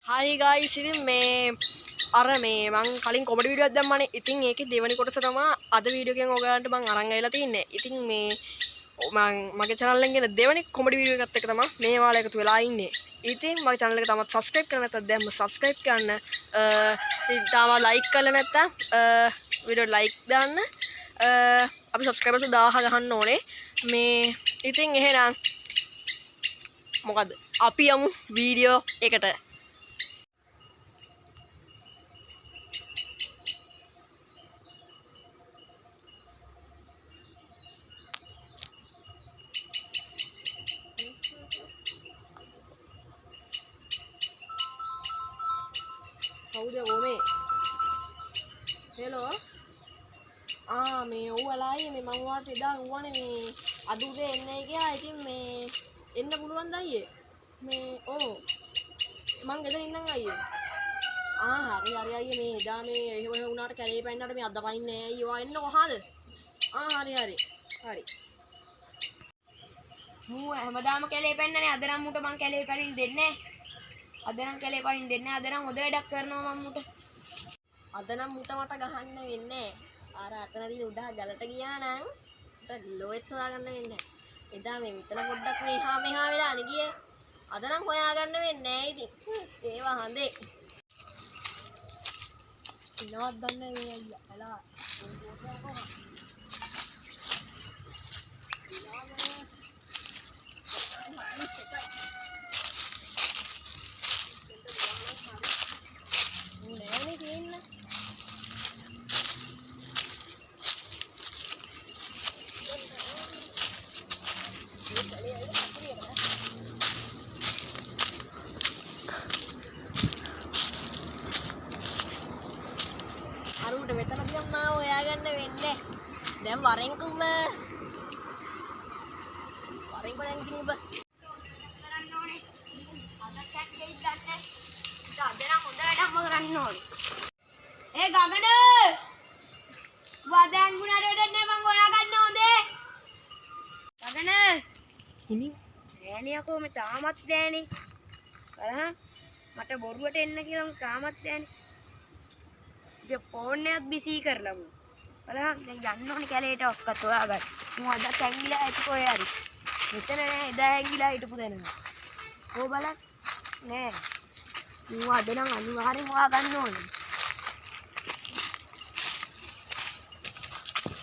Hi guys, ඉතින් මේ අර මේ මං කලින් කොමඩි වීඩියෝ එකක් දැම්මනේ. ඉතින් ඒකේ දෙවෙනි කොටස තමයි අද වීඩියෝ එකෙන් ඔයගලන්ට මං අරන් ආවිලා තින්නේ. ඉතින් මේ මං මගේ channel එකෙන් ගෙන දෙවෙනි කොමඩි වීඩියෝ එකත් එක තමයි මේ වාලා එකතු වෙලා ඉන්නේ. ඉතින් මගේ channel එක තාමත් subscribe කරලා නැත්නම් දැන්ම subscribe කරන්න. ඉතින් තාම like කරලා නැත්නම් වීඩියෝ like දාන්න. අපි subscribers 1000 ගහන්න ඕනේ. මේ ඉතින් එහෙනම් මොකද අපි යමු වීඩියෝ එකට. කවුද ඕමේ? හෙලෝ. මේ ඔයාලයි මේ මම ඔයාලට එදා ගුවනේ මේ අද උදේ එන්නේ කියලා. ඉතින් මේ එන්න පුළුවන්ද අයියේ? මේ මං ගෙදර ඉන්නම් අයියේ. හරි අයියේ මේ එදා මේ එහෙම වුණාට කැලේ පැන්නට මේ අද පයින්නේ නෑ අයියේ. ඔයා එන්න කොහාද? හරි. මූ හැමදාම කැලේ පැන්නනේ. අද නම් මුට මං කැලේ පැනින්න දෙන්නේ නෑ. අද නම් කැලේ පනින්න දෙන්නේ නෑ. අද නම් හොඳ වැඩක් කරනවා මම මුට. අද නම් මුට මට ගහන්න වෙන්නේ නෑ. අර අතනදී උඩහ ගලට ගියා නම් මට ලෝයත් හොයාගන්න වෙන්නේ නෑ. එදා මේ මෙතන පොඩ්ඩක් මෙහා වෙලා නේ ගියේ. අද නම් හොයාගන්න වෙන්නේ නෑ ඉතින්. ඒවා හඳේ. ඉනවත් දන්නේ මේ අයියා. එලා. අරුට මෙතන දිහා මාව හොයාගන්න වෙන්නේ. දැන් වරෙන්කුම දැන් ඉතින් ඔබ කරන්න ඕනේ. අද කැට් ගෙයිත් ගන්න. අද නම් හොඳ වැඩක්ම කරන්න ඕනේ. ගගඩ වදංගුණට වැඩක් නෑ. මං හොයාගන්න හොඳේ. ගගන ඉනි නෑනියකෝ මේ තාමත් නෑනේ. බලහන් මට බොරුවට එන්න කියලා තාමත් නෑනේ. ෆෝන් එකත් බිසි කරලමු. බලන්න දැන් යන්න ඕනේ කැලේට ඔක්කත් හොයාගන්න. මම අද ඇංගිලා ඇති කොහේ හරි. මෙතන නෑ එදා ඇංගිලා හිටපු තැන. බලන්න නෑ. මම අද නම් අනිවාර්යෙන් හොයාගන්න ඕනේ.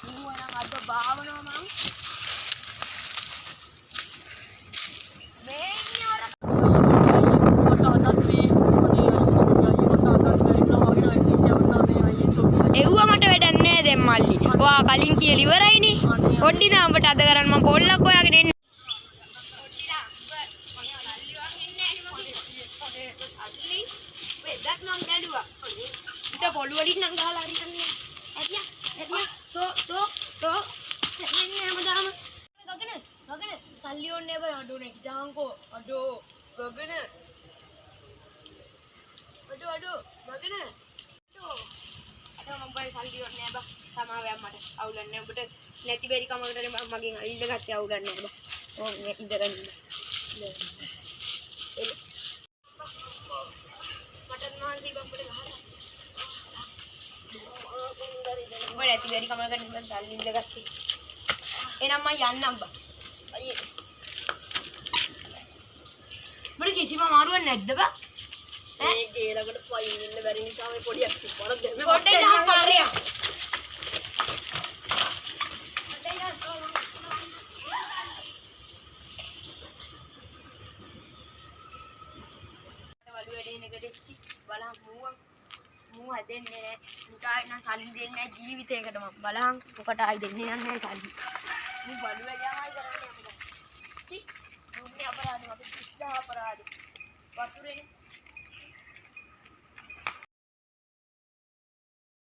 මම නම් අද භාවනාව මං මේ ඉන්නේ වල මල්ලි ඔයා කලින් කියලා ඉවරයිනේ. පොඩ්ඩි දාඹට අද කරන් මම පොල්ලක් හොයාගෙන එන්න. පොඩ්ඩි දාඹ මම ලල්ලි වගේ එන්නේ නැහැ නේ මම. අල්ලි වෙදක් නම් ගැඩුවා. ඊට පොළු වලින් නම් ගහලා හරියන්නේ. ඇතියා තෝ එන්නේ හැමදාම. ගගන සල්ලි ඕනේ බෑ අඩෝ නේ කිතාංකෝ. අඩෝ ගගන ගගන මම සල්ලි ඕනේ නෑ බා. සමාවයක් මට අවුලන්නේ ඔබට නැති බැරි කමකට මගෙන් අල්ල ගත්තේ අවුලන්නේ බා. මේ ඉඳගෙන මට මාන්සි බම්බට ගහලා ඔබ නැති බැරි කමකට මම සල්ලි ඉල්ල ගත්තේ. එහෙනම් මම යන්නම් බා. අයියේ මට කිසිම මාරුවක් නැද්ද බා? මේ ගේ ළඟට පයින් ඉන්න බැරි නිසා මේ පොඩියක් තිබ්බරක් දැන් මේ පොඩ්ඩේ ගහන්න පාරේ. බලහන් මූ හදෙන්නේ නෑ. මුටායි නම් සල්ලි දෙන්නේ නෑ ජීවිතේකට මම. බලහන් මොකට ආයි දෙන්නේ නෑ සල්ලි. මූ බලු වැඩමයි කරන්නේ අපිට. සි මුන්නේ අපරාධ අපි කිස්සා අපරාධ. වතුරේ